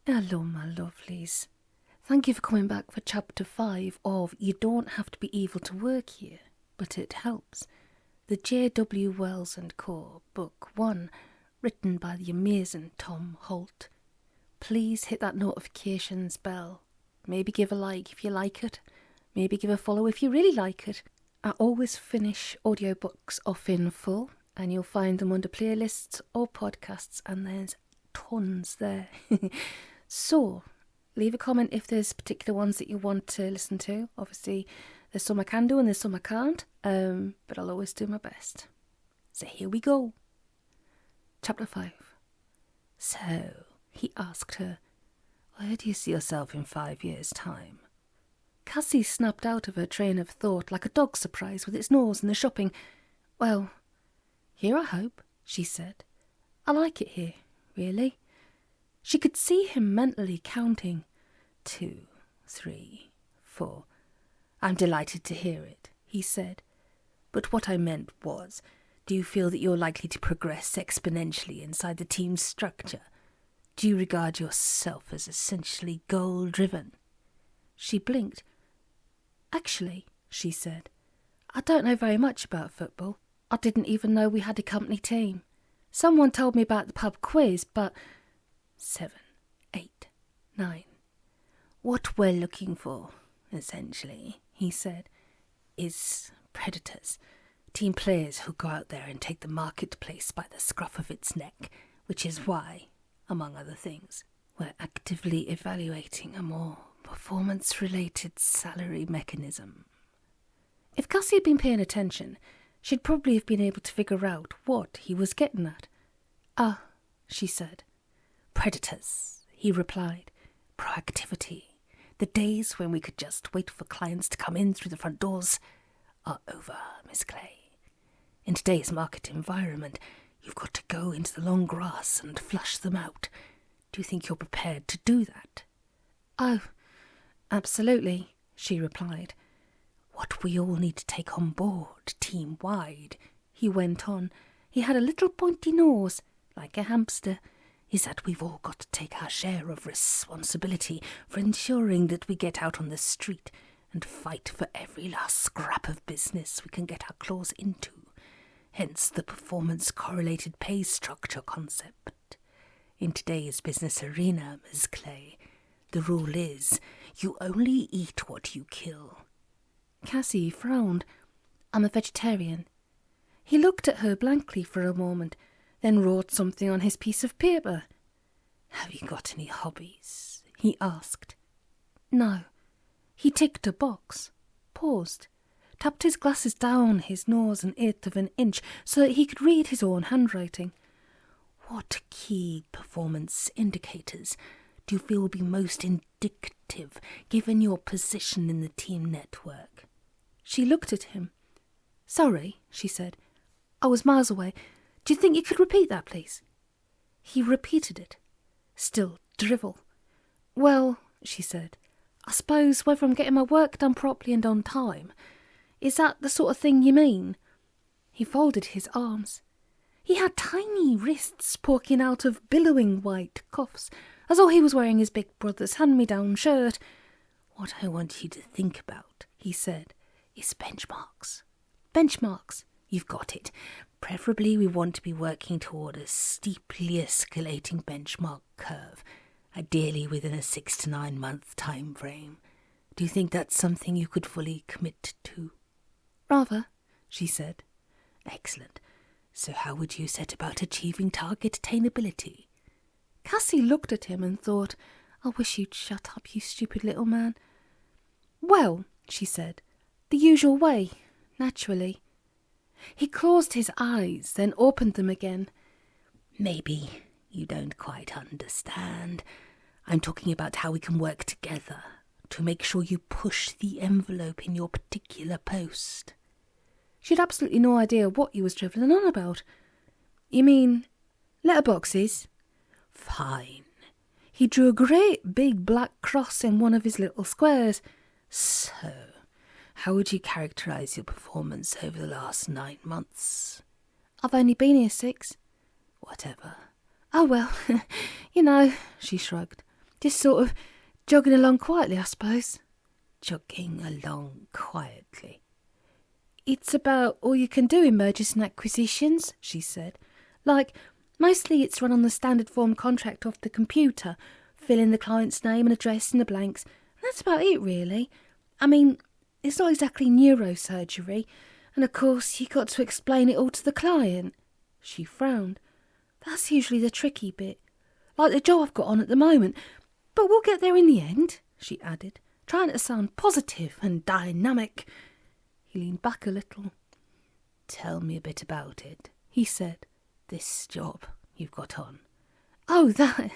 Hello, my lovelies. Thank you for coming back for Chapter 5 of You Don't Have to Be Evil to Work Here, but It Helps. The J.W. Wells & Co. Book 1, written by the amazing Tom Holt. Please hit that notifications bell. Maybe give a like if you like it. Maybe give a follow if you really like it. I always finish audiobooks off in full, and you'll find them under playlists or podcasts, and there's tons there. So, leave a comment if there's particular ones that you want to listen to. Obviously, there's some I can do and there's some I can't, but I'll always do my best. So here we go. Chapter 5. So, he asked her, where do you see yourself in 5 years' time? Cassie snapped out of her train of thought like a dog surprised with its nose in the shopping. Well, here I hope, she said. I like it here, really. She could see him mentally counting. 2, 3, 4. I'm delighted to hear it, he said. But what I meant was, do you feel that you're likely to progress exponentially inside the team's structure? Do you regard yourself as essentially goal-driven? She blinked. Actually, she said, I don't know very much about football. I didn't even know we had a company team. Someone told me about the pub quiz, but 7, 8, 9. What we're looking for, essentially, he said, is predators. Team players who go out there and take the marketplace by the scruff of its neck, which is why, among other things, we're actively evaluating a more performance-related salary mechanism. If Cassie had been paying attention, she'd probably have been able to figure out what he was getting at. Ah, she said. Predators, he replied. Proactivity. The days when we could just wait for clients to come in through the front doors are over, Miss Clay. In today's market environment, you've got to go into the long grass and flush them out. Do you think you're prepared to do that? Oh, absolutely, she replied. What we all need to take on board, team-wide, he went on. He had a little pointy nose, like a hamster, is that we've all got to take our share of responsibility for ensuring that we get out on the street and fight for every last scrap of business we can get our claws into. Hence the performance-correlated pay structure concept. In today's business arena, Ms. Clay, the rule is you only eat what you kill. Cassie frowned. I'm a vegetarian. He looked at her blankly for a moment, then wrote something on his piece of paper. Have you got any hobbies? He asked. No. He ticked a box, paused, tapped his glasses down his nose an eighth of an inch so that he could read his own handwriting. What key performance indicators do you feel will be most indicative given your position in the team network? She looked at him. Sorry, she said. I was miles away. Do you think you could repeat that, please? He repeated it. Still drivel. Well, she said, I suppose whether I'm getting my work done properly and on time. Is that the sort of thing you mean? He folded his arms. He had tiny wrists poking out of billowing white cuffs, as though he was wearing his big brother's hand-me-down shirt. What I want you to think about, he said, is benchmarks. Benchmarks. You've got it. Preferably we want to be working toward a steeply escalating benchmark curve, ideally within a 6 to 9 month time frame. Do you think that's something you could fully commit to? Rather, she said. Excellent. So how would you set about achieving target attainability? Cassie looked at him and thought, I wish you'd shut up, you stupid little man. Well, she said, the usual way, naturally. He closed his eyes, then opened them again. Maybe you don't quite understand. I'm talking about how we can work together to make sure you push the envelope in your particular post. She had absolutely no idea what he was drivelling on about. You mean letterboxes? Fine. He drew a great big black cross in one of his little squares. So, how would you characterise your performance over the last 9 months? I've only been here 6. Whatever. Oh well, you know, she shrugged. Just sort of jogging along quietly, I suppose. Jogging along quietly. It's about all you can do in mergers and acquisitions, she said. Like, mostly it's run on the standard form contract off the computer, fill in the client's name and address in the blanks, and that's about it, really. I mean, it's not exactly neurosurgery, and of course you got to explain it all to the client. She frowned. That's usually the tricky bit, like the job I've got on at the moment. But we'll get there in the end, she added, trying to sound positive and dynamic. He leaned back a little. Tell me a bit about it, he said. This job you've got on. Oh, that...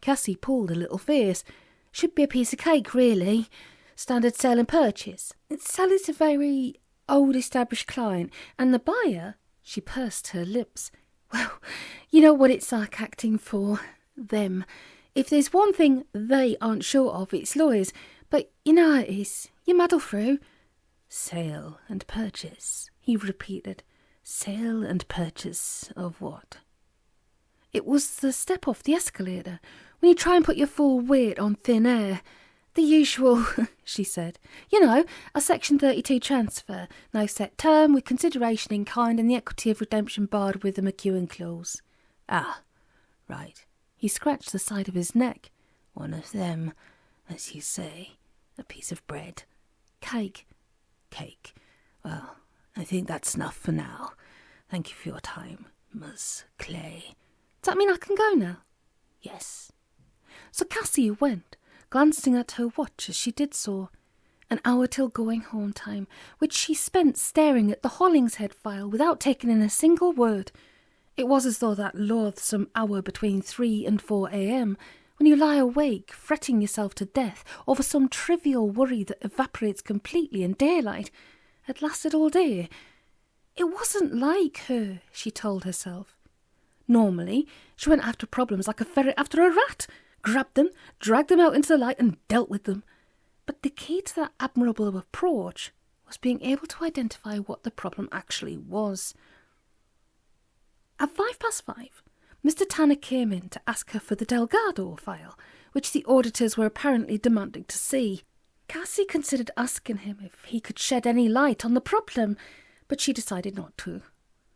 Cassie pulled a little face. Should be a piece of cake, really. Standard sale and purchase. Sally's a very old established client, and the buyer, she pursed her lips. Well, you know what it's like acting for them. If there's one thing they aren't sure of, it's lawyers. But you know how it is. You muddle through. Sale and purchase, he repeated. Sale and purchase of what? It was the step off the escalator, when you try and put your full weight on thin air. The usual, she said. You know, a Section 32 transfer, no set term, with consideration in kind and the equity of redemption barred with a McEwen clause. Ah, right. He scratched the side of his neck. One of them, as you say. A piece of bread. Cake. Cake. Well, I think that's enough for now. Thank you for your time, Ms. Clay. Does that mean I can go now? Yes. So Cassie went, glancing at her watch as she did so. An hour till going home time, which she spent staring at the Hollinghead file without taking in a single word. It was as though that loathsome hour between 3 and 4 a.m, when you lie awake, fretting yourself to death over some trivial worry that evaporates completely in daylight, had lasted all day. It wasn't like her, she told herself. Normally, she went after problems like a ferret after a rat, grabbed them, dragged them out into the light and dealt with them. But the key to that admirable approach was being able to identify what the problem actually was. At 5:05, Mr. Tanner came in to ask her for the Delgado file, which the auditors were apparently demanding to see. Cassie considered asking him if he could shed any light on the problem, but she decided not to.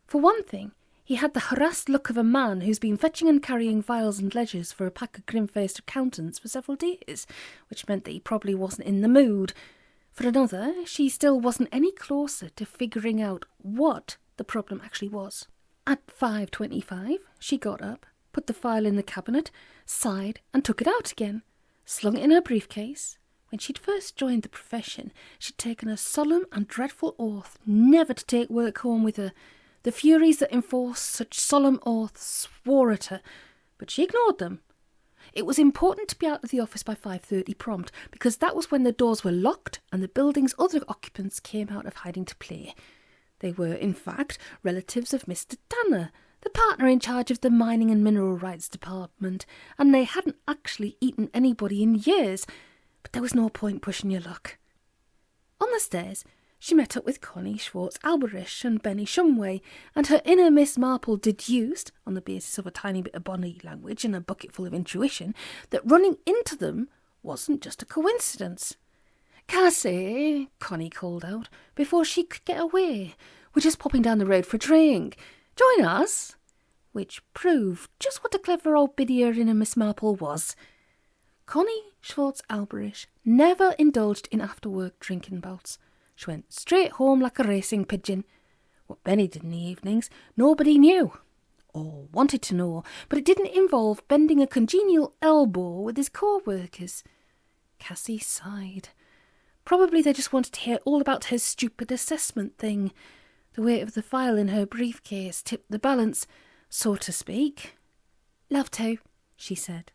For one thing, he had the harassed look of a man who's been fetching and carrying files and ledgers for a pack of grim-faced accountants for several days, which meant that he probably wasn't in the mood. For another, she still wasn't any closer to figuring out what the problem actually was. At 5:25, she got up, put the file in the cabinet, sighed and took it out again, slung it in her briefcase. When she'd first joined the profession, she'd taken a solemn and dreadful oath never to take work home with her. The furies that enforced such solemn oaths swore at her, but she ignored them. It was important to be out of the office by 5:30 prompt, because that was when the doors were locked and the building's other occupants came out of hiding to play. They were, in fact, relatives of Mr. Tanner, the partner in charge of the Mining and Mineral Rights Department, and they hadn't actually eaten anybody in years, but there was no point pushing your luck. On the stairs, she met up with Connie Schwartz-Alberish and Benny Shumway, and her inner Miss Marple deduced, on the basis of a tiny bit of body language and a bucketful of intuition, that running into them wasn't just a coincidence. "Cassie," Connie called out, before she could get away, "we're just popping down the road for a drink. Join us?" Which proved just what a clever old biddy her inner Miss Marple was. Connie Schwartz-Alberish never indulged in after-work drinking bouts. She went straight home like a racing pigeon. What Benny did in the evenings, nobody knew, or wanted to know, but it didn't involve bending a congenial elbow with his co-workers. Cassie sighed. Probably they just wanted to hear all about her stupid assessment thing. The weight of the file in her briefcase tipped the balance, so to speak. "Love to," she said.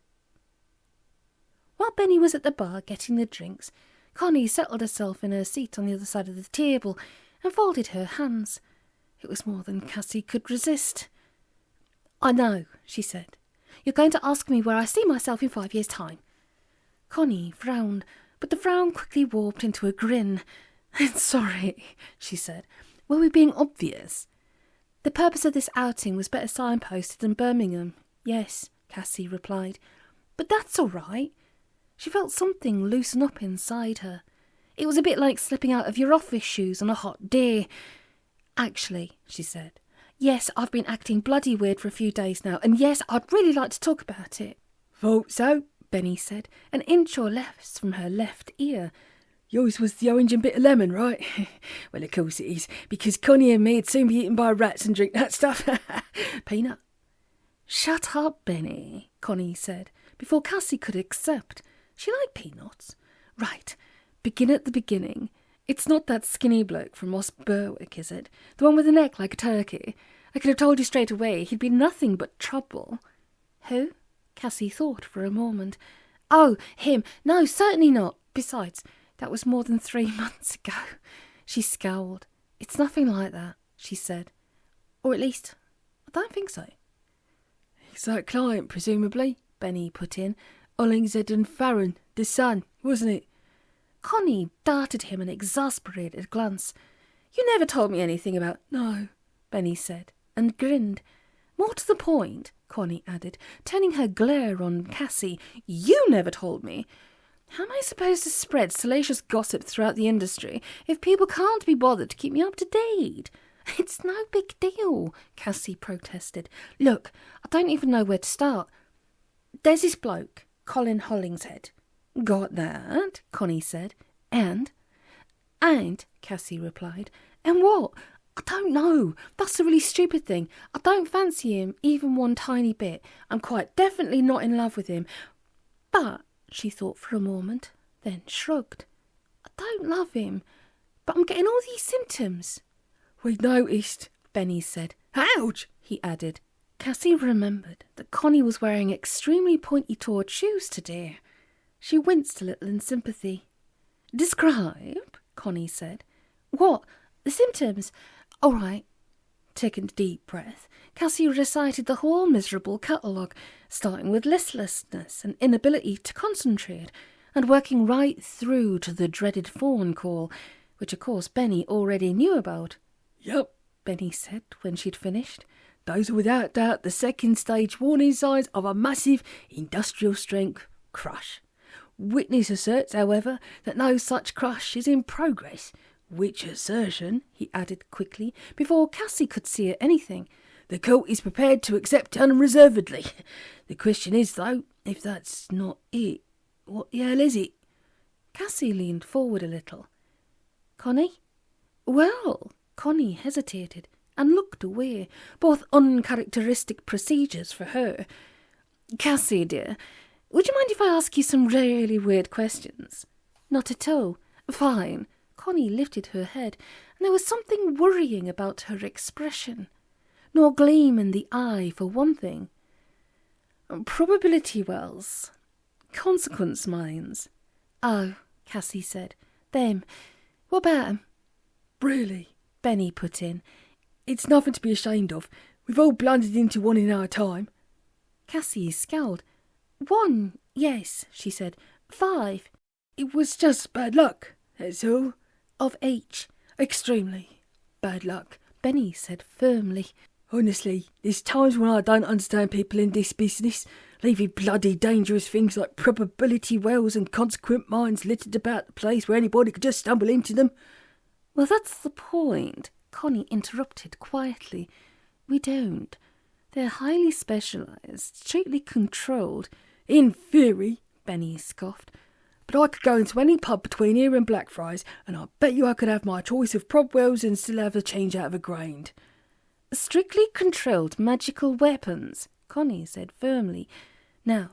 While Benny was at the bar getting the drinks, Connie settled herself in her seat on the other side of the table and folded her hands. It was more than Cassie could resist. "I know," she said. "You're going to ask me where I see myself in 5 years' time." Connie frowned, but the frown quickly warped into a grin. "Sorry," she said. "Were we being obvious?" "The purpose of this outing was better signposted than Birmingham." "Yes," Cassie replied. "But that's all right." She felt something loosen up inside her. It was a bit like slipping out of your office shoes on a hot day. Actually, she said, yes, I've been acting bloody weird for a few days now, and yes, I'd really like to talk about it. Thought so, Benny said, an inch or less from her left ear. Yours was the orange and bitter lemon, right? Well, of course it is, because Connie and me'd soon be eaten by rats and drink that stuff. Peanut. Shut up, Benny, Connie said, before Cassie could accept. She liked peanuts. Right, begin at the beginning. It's not that skinny bloke from Moss Berwick, is it? The one with a neck like a turkey? I could have told you straight away he'd be nothing but trouble. Who? Cassie thought for a moment. Oh, him. No, certainly not. Besides, that was more than 3 months ago. She scowled. It's nothing like that, she said. Or at least, I don't think so. It's that client, presumably, Benny put in. Hollinghead and Farron, the son, wasn't it? Connie darted him an exasperated glance. You never told me anything about... No, Benny said, and grinned. More to the point, Connie added, turning her glare on Cassie. You never told me. How am I supposed to spread salacious gossip throughout the industry if people can't be bothered to keep me up to date? It's no big deal, Cassie protested. Look, I don't even know where to start. There's this bloke, Colin Hollinghead. Got that, Connie said. And, Cassie replied. And what? I don't know. That's the really stupid thing. I don't fancy him even one tiny bit. I'm quite definitely not in love with him. But... she thought for a moment, then shrugged. I don't love him, but I'm getting all these symptoms. We noticed, Benny said. Ouch, he added. Cassie remembered that Connie was wearing extremely pointy-toed shoes today. She winced a little in sympathy. Describe, Connie said. What? The symptoms? All right. Taking a deep breath, Cassie recited the whole miserable catalogue, starting with listlessness and inability to concentrate, and working right through to the dreaded phone call, which of course Benny already knew about. Yup, Benny said when she'd finished. Those are without doubt the second stage warning signs of a massive industrial strength crush. Witness asserts, however, that no such crush is in progress. Which assertion, he added quickly, before Cassie could see anything, the court is prepared to accept unreservedly. The question is, though, if that's not it, what the hell is it? Cassie leaned forward a little. Connie? Well, Connie hesitated and looked away, both uncharacteristic procedures for her. Cassie, dear, would you mind if I ask you some really weird questions? Not at all. Fine. Connie lifted her head, and there was something worrying about her expression. No gleam in the eye, for one thing. Probability wells. Consequence mines. Oh, Cassie said. Them. What about 'em? Really, Benny put in. It's nothing to be ashamed of. We've all blundered into one in our time. Cassie scowled. 1, yes, she said. 5. It was just bad luck, that's all. Of H. Extremely bad luck, Benny said firmly. Honestly, there's times when I don't understand people in this business, leaving bloody dangerous things like probability wells and consequent mines littered about the place where anybody could just stumble into them. Well, that's the point, Connie interrupted quietly. We don't. They're highly specialised, strictly controlled. In theory, Benny scoffed. But I could go into any pub between here and Blackfriars, and I bet you I could have my choice of prob wells and still have a change out of a grain. Strictly controlled magical weapons, Connie said firmly. Now,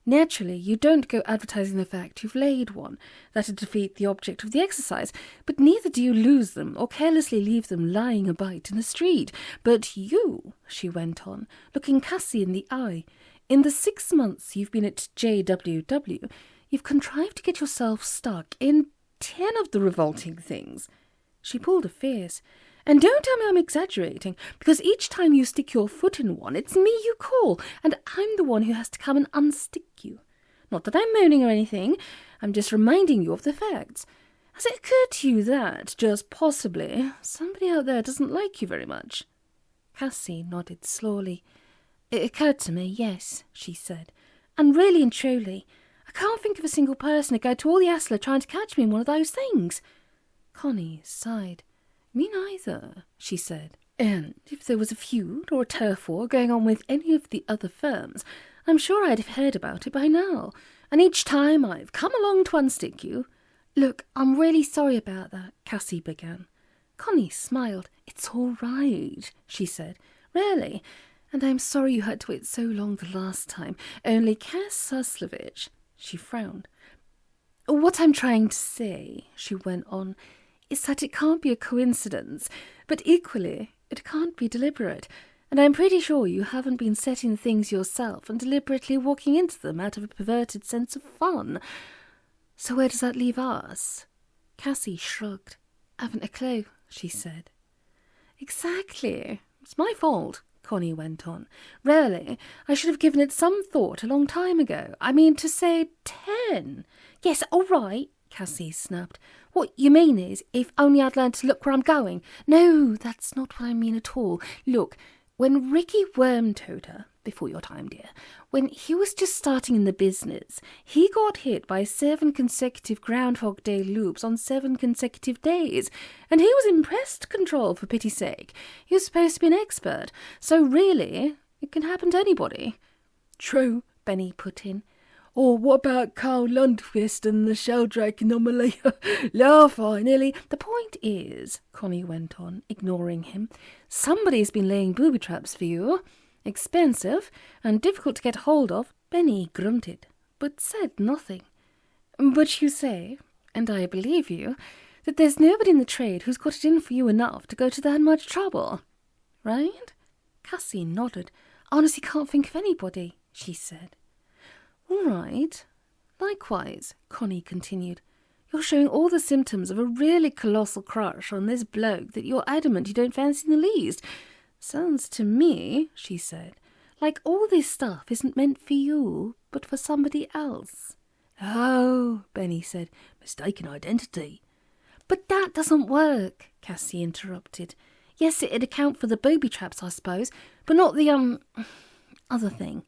naturally, you don't go advertising the fact you've laid one. That'd defeat the object of the exercise. But neither do you lose them or carelessly leave them lying about in the street. But you, she went on, looking Cassie in the eye, in the 6 months you've been at JWW, you've contrived to get yourself stuck in 10 of the revolting things. She pulled a face. And don't tell me I'm exaggerating, because each time you stick your foot in one, it's me you call, and I'm the one who has to come and unstick you. Not that I'm moaning or anything, I'm just reminding you of the facts. Has it occurred to you that, just possibly, somebody out there doesn't like you very much? Cassie nodded slowly. It occurred to me, yes, she said. And really and truly, I can't think of a single person to go to all the hassle of trying to catch me in one of those things. Connie sighed. Me neither, she said. And if there was a feud or a turf war going on with any of the other firms, I'm sure I'd have heard about it by now. And each time I've come along to unstick you. Look, I'm really sorry about that, Cassie began. Connie smiled. It's all right, she said. Really? And I'm sorry you had to wait so long the last time. Only Cass Suslovich. She frowned. What I'm trying to say, she went on, is that it can't be a coincidence, but equally it can't be deliberate. And I'm pretty sure you haven't been setting things yourself and deliberately walking into them out of a perverted sense of fun. So where does that leave us? Cassie shrugged. Haven't a clue, she said. Exactly. It's my fault, Connie went on. Really, I should have given it some thought a long time ago. I mean, to say 10. Yes, all right, Cassie snapped. What you mean is, if only I'd learned to look where I'm going. No, that's not what I mean at all. Look, when Ricky Wormtoader, before your time, dear, when he was just starting in the business, he got hit by 7 consecutive Groundhog Day loops on 7 consecutive days, and he was impressed, Control, for pity's sake. He was supposed to be an expert, so really, it can happen to anybody. True, Benny put in. Or what about Carl Lundqvist and the Sheldrake anomaly? Laugh, I nearly... The point is, Connie went on, ignoring him, somebody's been laying booby traps for you. Expensive and difficult to get hold of. Benny grunted, but said nothing. But you say, and I believe you, that there's nobody in the trade who's got it in for you enough to go to that much trouble, right? Cassie nodded. Honestly can't think of anybody, she said. All right. Likewise, Connie continued, you're showing all the symptoms of a really colossal crush on this bloke that you're adamant you don't fancy in the least. Sounds to me, she said, like all this stuff isn't meant for you, but for somebody else. Oh, Benny said, mistaken identity. But that doesn't work, Cassie interrupted. Yes, it'd account for the booby traps, I suppose, but not the, other thing.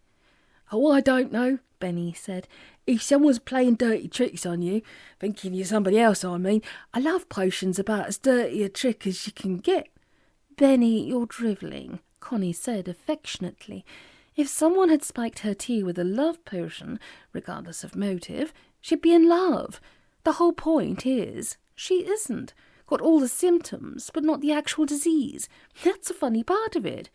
Oh, I don't know, Benny said. If someone's playing dirty tricks on you, thinking you're somebody else, I mean, a love potion's about as dirty a trick as you can get. Benny, you're drivelling, Connie said affectionately. If someone had spiked her tea with a love potion, regardless of motive, she'd be in love. The whole point is, she isn't. Got all the symptoms, but not the actual disease. That's the funny part of it.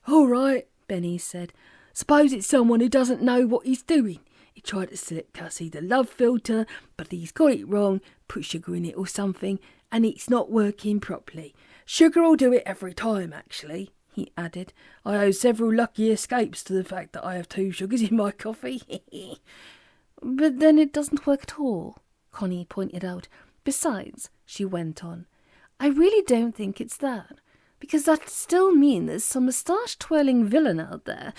All right, Benny said. Suppose it's someone who doesn't know what he's doing. He tried to select Cassie the love filter, but he's got it wrong, put sugar in it or something, and it's not working properly. Sugar will do it every time, actually, he added. I owe several lucky escapes to the fact that I have 2 sugars in my coffee. But then it doesn't work at all, Connie pointed out. Besides, she went on, I really don't think it's that, because that still means there's some moustache-twirling villain out there.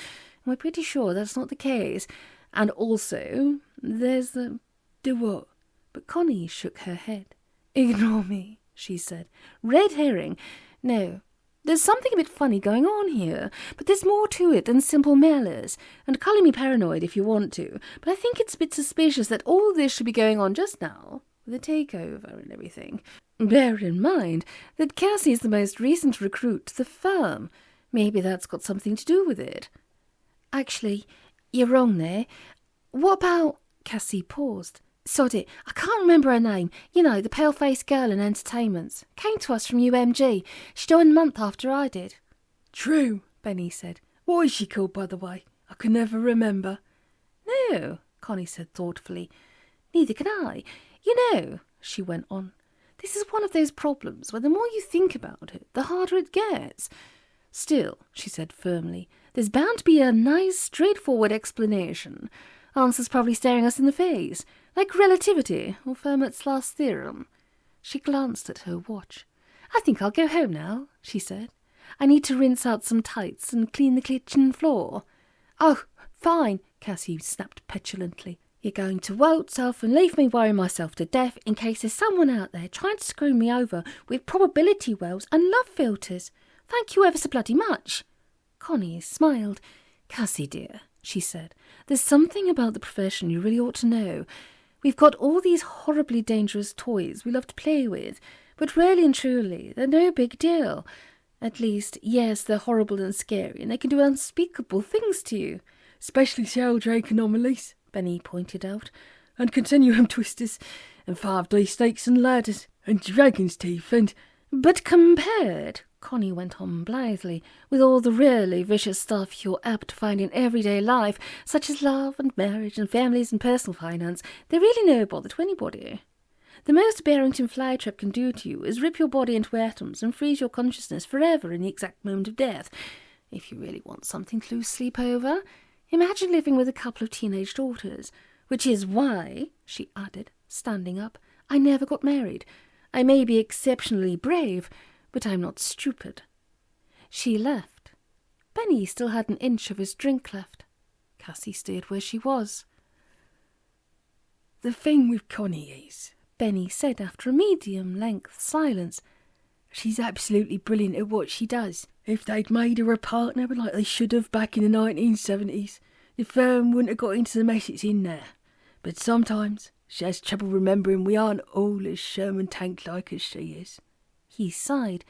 We're pretty sure that's not the case. And also, there's the... Do what? But Connie shook her head. Ignore me, she said. Red herring. No, there's something a bit funny going on here, but there's more to it than simple malice. And call me paranoid if you want to, but I think it's a bit suspicious that all this should be going on just now, with the takeover and everything. Bear in mind that Cassie's the most recent recruit to the firm. Maybe that's got something to do with it. Actually, you're wrong there. What about... Cassie paused. Sod it, I can't remember her name. You know, the pale-faced girl in entertainments. Came to us from UMG. She joined a month after I did. True, Benny said. What is she called, by the way? I can never remember. No, Connie said thoughtfully. Neither can I. You know, she went on, this is one of those problems where the more you think about it, the harder it gets. Still, she said firmly, there's bound to be a nice, straightforward explanation. Answer's probably staring us in the face, like relativity or Fermat's last theorem. She glanced at her watch. I think I'll go home now, she said. I need to rinse out some tights and clean the kitchen floor. Oh, fine, Cassie snapped petulantly. You're going to waltz off and leave me worrying myself to death in case there's someone out there trying to screw me over with probability wells and love filters. Thank you ever so bloody much. Connie smiled. Cassie, dear, she said. "There's something about the profession you really ought to know. We've got all these horribly dangerous toys we love to play with, but really and truly, they're no big deal. At least, yes, they're horrible and scary, and they can do unspeakable things to you." "Especially Sheldrake anomalies," Benny pointed out, "and continuum twisters, and 5D snakes and ladders, and dragon's teeth, and—" "But compared," Connie went on blithely, "with all the really vicious stuff you're apt to find in everyday life, such as love and marriage and families and personal finance, they're really no bother to anybody. The most a Barrington flytrap can do to you is rip your body into atoms and freeze your consciousness forever in the exact moment of death. If you really want something to lose sleep over, imagine living with a couple of teenage daughters, which is why," she added, standing up, "I never got married. I may be exceptionally brave, but I'm not stupid." She left. Benny still had an inch of his drink left. Cassie stayed where she was. "The thing with Connie is," Benny said after a medium-length silence, "she's absolutely brilliant at what she does. If they'd made her a partner like they should have back in the 1970s, the firm wouldn't have got into the mess it's in now. But sometimes she has trouble remembering we aren't all as Sherman tank-like as she is." He sighed.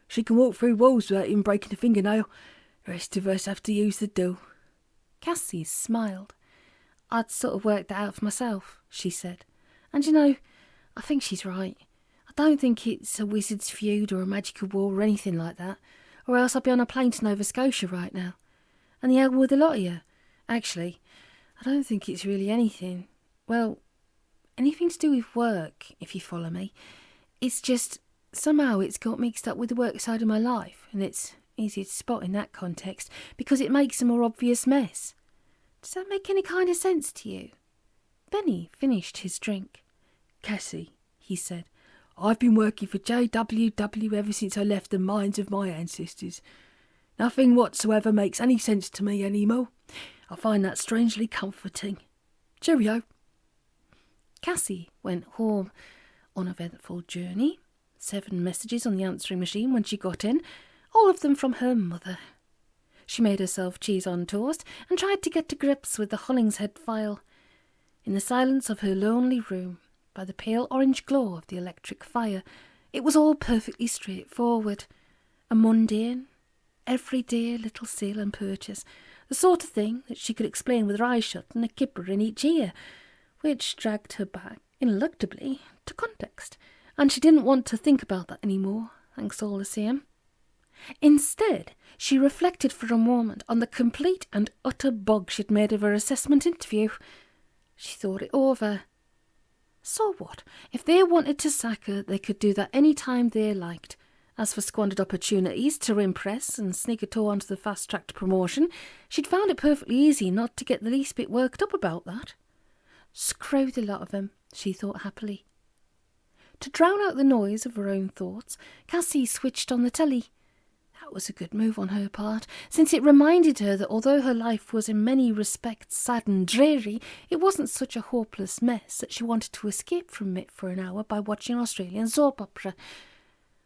"She can walk through walls without even breaking a fingernail. The rest of us have to use the dough." Cassie smiled. "I'd sort of worked that out for myself," she said. "And you know, I think she's right. I don't think it's a wizard's feud or a magical war or anything like that, or else I'd be on a plane to Nova Scotia right now. And the hell with a lot of you. Actually, I don't think it's really anything. Well, anything to do with work, if you follow me. It's just, somehow it's got mixed up with the work side of my life, and it's easier to spot in that context because it makes a more obvious mess. Does that make any kind of sense to you?" Benny finished his drink. "Cassie," he said, "I've been working for JWW ever since I left the minds of my ancestors. Nothing whatsoever makes any sense to me anymore. I find that strangely comforting. Cheerio." Cassie went home. Uneventful journey. 7 messages on the answering machine when she got in, all of them from her mother. She made herself cheese on toast and tried to get to grips with the Hollinghead file. In the silence of her lonely room, by the pale orange glow of the electric fire, it was all perfectly straightforward. A mundane, everyday little sale and purchase, the sort of thing that she could explain with her eyes shut and a kipper in each ear, which dragged her back, ineluctably, to context, and she didn't want to think about that any more, thanks all the same. Instead, she reflected for a moment on the complete and utter bog she'd made of her assessment interview. She thought it over. So what? If they wanted to sack her, they could do that any time they liked. As for squandered opportunities to impress and sneak a toe onto the fast-track to promotion, she'd found it perfectly easy not to get the least bit worked up about that. Screw the lot of them, she thought happily. To drown out the noise of her own thoughts, Cassie switched on the telly. That was a good move on her part, since it reminded her that although her life was in many respects sad and dreary, it wasn't such a hopeless mess that she wanted to escape from it for an hour by watching Australian soap opera.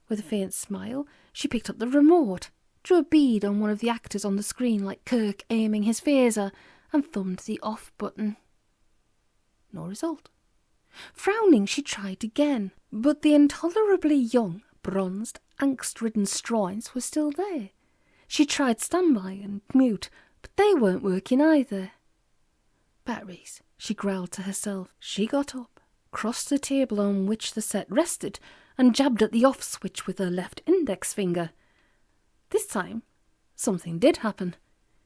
With a faint smile, she picked up the remote, drew a bead on one of the actors on the screen like Kirk aiming his phaser, and thumbed the off button. No result. Frowning, she tried again, but the intolerably young, bronzed, angst-ridden Stroins were still there. She tried standby and mute, but they weren't working either. Batteries, she growled to herself. She got up, crossed the table on which the set rested, and jabbed at the off switch with her left index finger. This time, something did happen.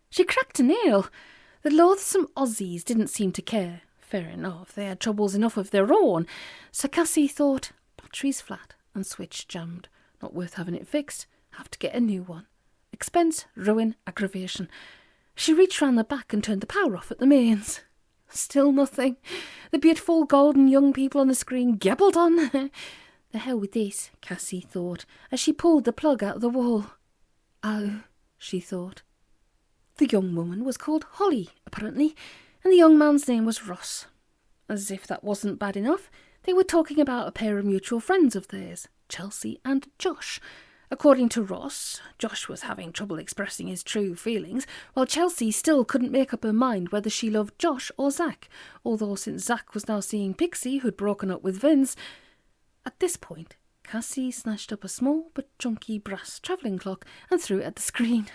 She cracked a nail. The loathsome Aussies didn't seem to care. Fair enough, they had troubles enough of their own. So Cassie thought, battery's flat and switch jammed. Not worth having it fixed. Have to get a new one. Expense, ruin, aggravation. She reached round the back and turned the power off at the mains. Still nothing. The beautiful golden young people on the screen gabbled on. The hell with this, Cassie thought, as she pulled the plug out of the wall. Oh, she thought. The young woman was called Holly, apparently, and the young man's name was Ross. As if that wasn't bad enough, they were talking about a pair of mutual friends of theirs, Chelsea and Josh, According to Ross, Josh was having trouble expressing his true feelings, while Chelsea still couldn't make up her mind whether she loved Josh or Zach, although since Zach was now seeing Pixie, who'd broken up with Vince. At this point, Cassie snatched up a small but chunky brass travelling clock and threw it at the screen.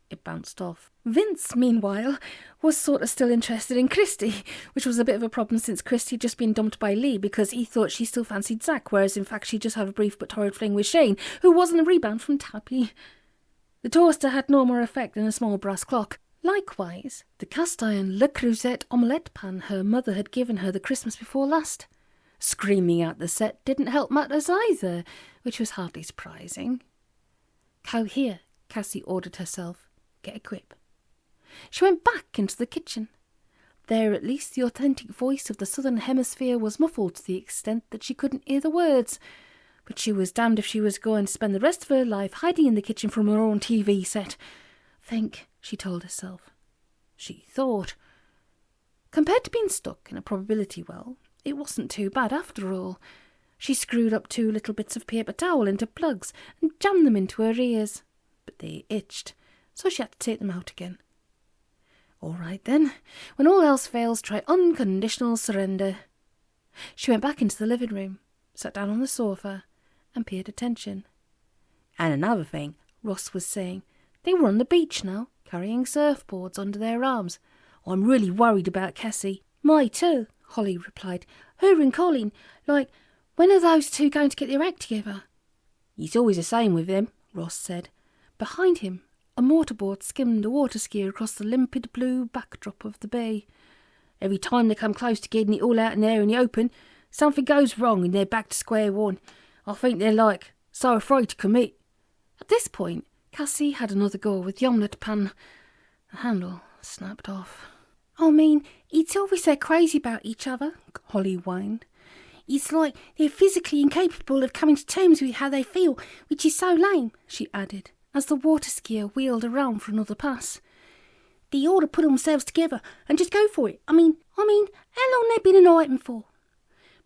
It bounced off. Vince, meanwhile, was sort of still interested in Christy, which was a bit of a problem since Christy had just been dumped by Lee because he thought she still fancied Zach, whereas in fact she just had a brief but torrid fling with Shane, who wasn't a rebound from Tappy. The toaster had no more effect than a small brass clock. Likewise, the cast-iron Le Creuset omelette pan her mother had given her the Christmas before last. Screaming out the set didn't help matters either, which was hardly surprising. "Cow here," Cassie ordered herself. "Get a grip." She went back into the kitchen. There at least the authentic voice of the Southern Hemisphere was muffled to the extent that she couldn't hear the words. But she was damned if she was going to spend the rest of her life hiding in the kitchen from her own TV set. Think, she told herself. She thought. Compared to being stuck in a probability well, it wasn't too bad after all. She screwed up 2 little bits of paper towel into plugs and jammed them into her ears. But they itched, so she had to take them out again. All right then, when all else fails, try unconditional surrender. She went back into the living room, sat down on the sofa, and paid attention. And another thing, Ross was saying, they were on the beach now, carrying surfboards under their arms. I'm really worried about Cassie. My too, Holly replied. Her and Colin, like, when are those 2 going to get their act together? It's always the same with them, Ross said. Behind him, a motorboat skimmed a water skier across the limpid blue backdrop of the bay. Every time they come close to getting it all out in there in the open, something goes wrong and they're back to square one. I think they're like, so afraid to commit. At this point, Cassie had another go with the omelette pan. The handle snapped off. I mean, it's always so crazy about each other, Holly whined. It's like they're physically incapable of coming to terms with how they feel, which is so lame, she added, as the water skier wheeled around for another pass. They ought to put themselves together and just go for it. I mean, how long they been an item for?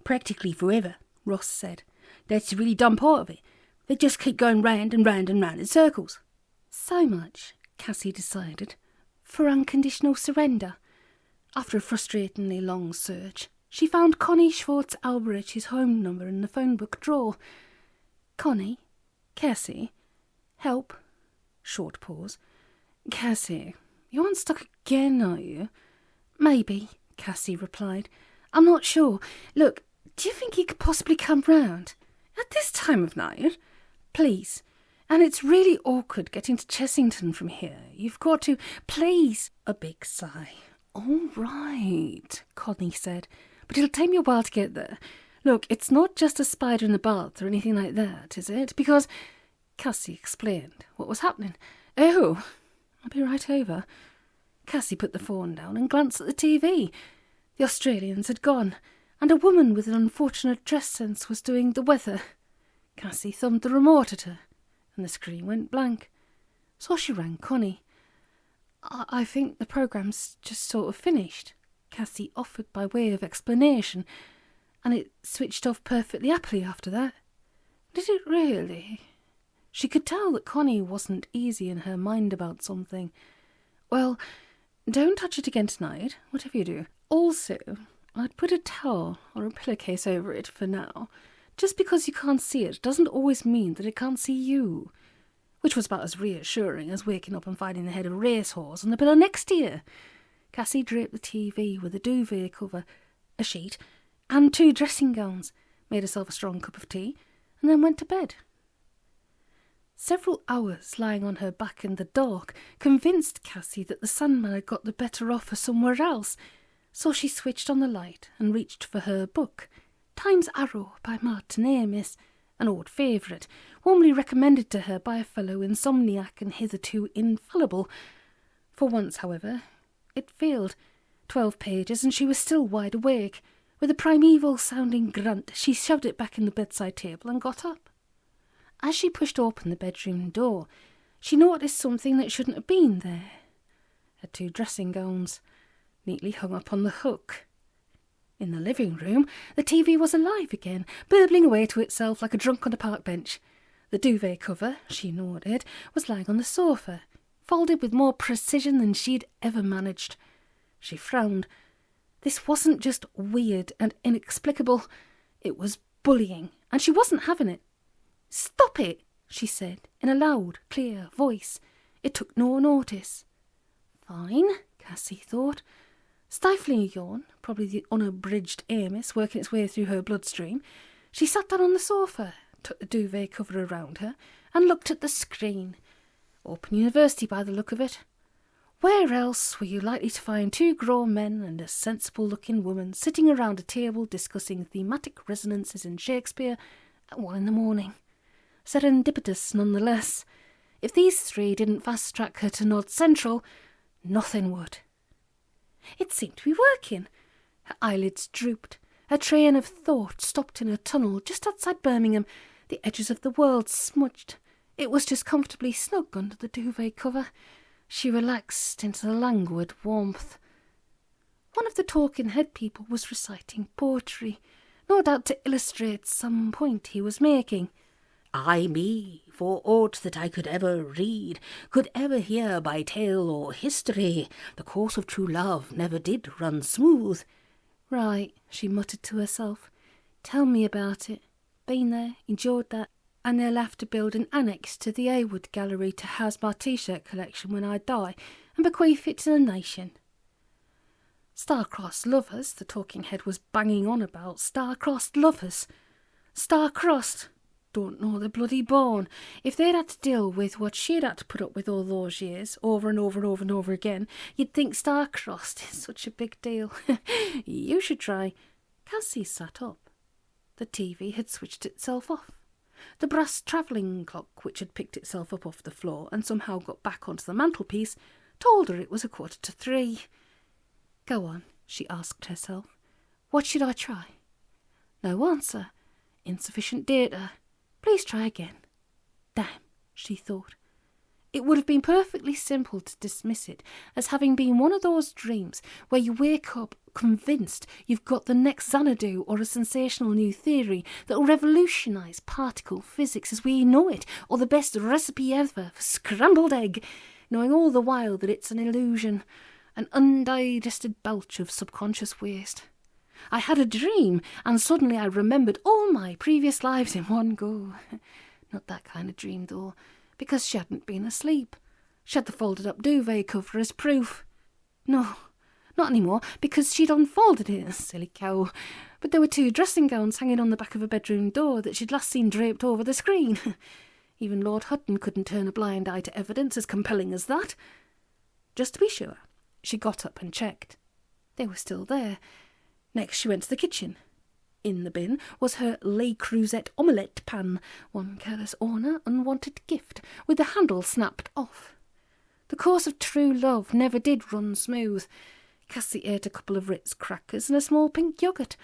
Practically forever, Ross said. That's the really dumb part of it. They just keep going round and round and round in circles. So much, Cassie decided, for unconditional surrender. After a frustratingly long search, she found Connie Schwartz Alberich's home number in the phone book drawer. Connie? Cassie? Help? Short pause. Cassie, you aren't stuck again, are you? Maybe, Cassie replied. I'm not sure. Look, do you think he could possibly come round? At this time of night? Please. And it's really awkward getting to Chessington from here. You've got to... Please. A big sigh. All right, Connie said. But it'll take me a while to get there. Look, it's not just a spider in the bath or anything like that, is it? Because... Cassie explained what was happening. Oh, I'll be right over. Cassie put the phone down and glanced at the TV. The Australians had gone, and a woman with an unfortunate dress sense was doing the weather. Cassie thumbed the remote at her, and the screen went blank. So she rang Connie. I think the programme's just sort of finished, Cassie offered by way of explanation, and it switched off perfectly happily after that. Did it really? She could tell that Connie wasn't easy in her mind about something. Well, don't touch it again tonight, whatever you do. Also, I'd put a towel or a pillowcase over it for now. Just because you can't see it doesn't always mean that it can't see you. Which was about as reassuring as waking up and finding the head of a racehorse on the pillow next to you. Cassie draped the TV with a duvet cover, a sheet, and 2 dressing gowns, made herself a strong cup of tea, and then went to bed. Several hours lying on her back in the dark convinced Cassie that the Sandman had got the better of her somewhere else, so she switched on the light and reached for her book, Time's Arrow by Martin Amis, an old favourite, warmly recommended to her by a fellow insomniac and hitherto infallible. For once, however, it failed. 12 pages, and she was still wide awake. With a primeval-sounding grunt, she shoved it back in the bedside table and got up. As she pushed open the bedroom door, she noticed something that shouldn't have been there. Her 2 dressing gowns, neatly hung up on the hook. In the living room, the TV was alive again, burbling away to itself like a drunk on a park bench. The duvet cover, she noted, was lying on the sofa, folded with more precision than she'd ever managed. She frowned. This wasn't just weird and inexplicable, it was bullying, and she wasn't having it. "Stop it," she said, in a loud, clear voice. It took no notice. Fine, Cassie thought. Stifling a yawn, probably the unabridged Amos working its way through her bloodstream, she sat down on the sofa, took the duvet cover around her, and looked at the screen. Open University by the look of it. Where else were you likely to find two grown men and a sensible-looking woman sitting around a table discussing thematic resonances in Shakespeare at 1 a.m? Serendipitous nonetheless. If these three didn't fast-track her to Nod Central, nothing would. It seemed to be working. Her eyelids drooped. Her train of thought stopped in a tunnel just outside Birmingham, the edges of the world smudged. It was just comfortably snug under the duvet cover. She relaxed into the languid warmth. One of the talking head people was reciting poetry, no doubt to illustrate some point he was making. "I me, for aught that I could ever read, could ever hear by tale or history, the course of true love never did run smooth." Right, she muttered to herself. Tell me about it. Been there, enjoyed that, and they'll have to build an annex to the Haywood Gallery to house my t-shirt collection when I die, and bequeath it to the nation. Star-crossed lovers, the talking head was banging on about. Star-crossed lovers. Star-crossed. Don't know the bloody born. If they'd had to deal with what she'd had to put up with all those years, over and over and over and over again, you'd think star-crossed is such a big deal. You should try. Cassie sat up. The TV had switched itself off. The brass travelling clock, which had picked itself up off the floor and somehow got back onto the mantelpiece, told her it was 3:15. Go on, she asked herself. What should I try? No answer. Insufficient data. Please try again. Damn, she thought. It would have been perfectly simple to dismiss it as having been one of those dreams where you wake up convinced you've got the next Xanadu or a sensational new theory that will revolutionise particle physics as we know it, or the best recipe ever for scrambled egg, knowing all the while that it's an illusion, an undigested belch of subconscious waste. I had a dream, and suddenly I remembered all my previous lives in one go. Not that kind of dream, though, because she hadn't been asleep. She had the folded-up duvet cover as proof. No, not anymore, because she'd unfolded it, silly cow. But there were 2 dressing gowns hanging on the back of a bedroom door that she'd last seen draped over the screen. Even Lord Hutton couldn't turn a blind eye to evidence as compelling as that. Just to be sure, she got up and checked. They were still there. Next she went to the kitchen. In the bin was her Le Creuset omelette pan, one careless owner, unwanted gift, with the handle snapped off. The course of true love never did run smooth. Cassie ate a couple of Ritz crackers and a small pink yoghurt.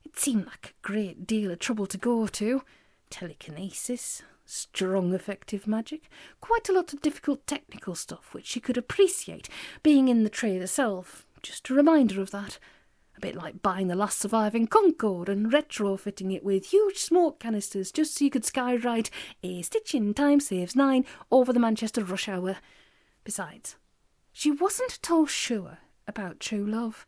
It seemed like a great deal of trouble to go to. Telekinesis, strong effective magic, quite a lot of difficult technical stuff which she could appreciate, being in the trade herself. Just a reminder of that. A bit like buying the last surviving Concorde and retrofitting it with huge smoke canisters just so you could skyride a stitch in time saves 9 over the Manchester rush hour. Besides, she wasn't at all sure about true love.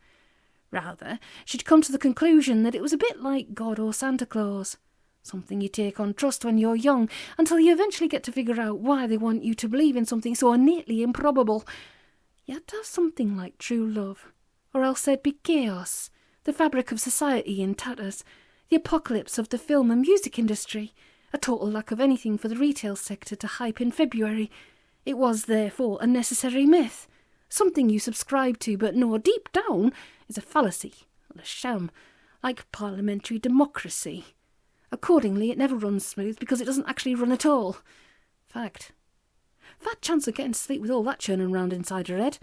Rather, she'd come to the conclusion that it was a bit like God or Santa Claus. Something you take on trust when you're young, until you eventually get to figure out why they want you to believe in something so innately improbable. You had to have something like true love, or else there'd be chaos, the fabric of society in tatters, the apocalypse of the film and music industry, a total lack of anything for the retail sector to hype in February. It was, therefore, a necessary myth, something you subscribe to but know deep down is a fallacy, a sham, like parliamentary democracy. Accordingly, it never runs smooth because it doesn't actually run at all. Fact. Fat chance of getting to sleep with all that churning round inside her head.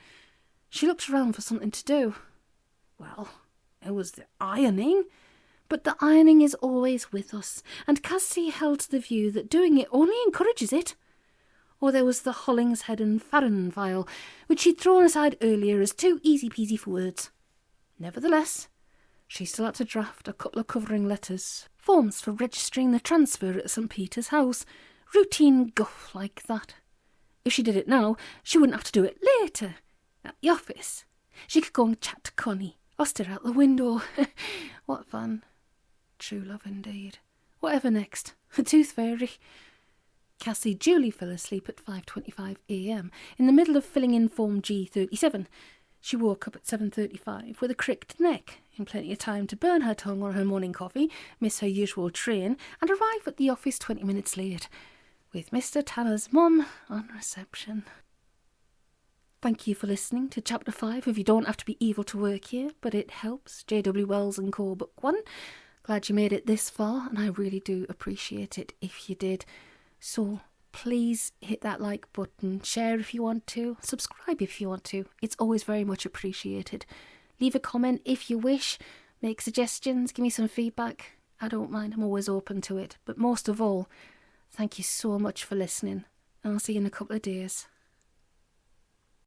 She looked around for something to do. Well, it was the ironing. But the ironing is always with us, and Cassie held to the view that doing it only encourages it. Or there was the Hollinghead and Farron file, which she'd thrown aside earlier as too easy-peasy for words. Nevertheless, she still had to draft a couple of covering letters, forms for registering the transfer at St. Peter's House, routine guff like that. If she did it now, she wouldn't have to do it later, at the office. She could go and chat to Connie, or stare out the window. What fun. True love indeed. Whatever next? A tooth fairy? Cassie duly fell asleep at 5:25 a.m. in the middle of filling in Form G37. She woke up at 7:35 with a cricked neck, in plenty of time to burn her tongue on her morning coffee, miss her usual train, and arrive at the office 20 minutes late, with Mr. Tanner's mum on reception. Thank you for listening to Chapter 5 of You Don't Have to Be Evil to Work Here, but It Helps, J.W. Wells & Co. Book 1. Glad you made it this far, and I really do appreciate it if you did. So please hit that like button, share if you want to, subscribe if you want to. It's always very much appreciated. Leave a comment if you wish, make suggestions, give me some feedback. I don't mind, I'm always open to it. But most of all, thank you so much for listening, and I'll see you in a couple of days.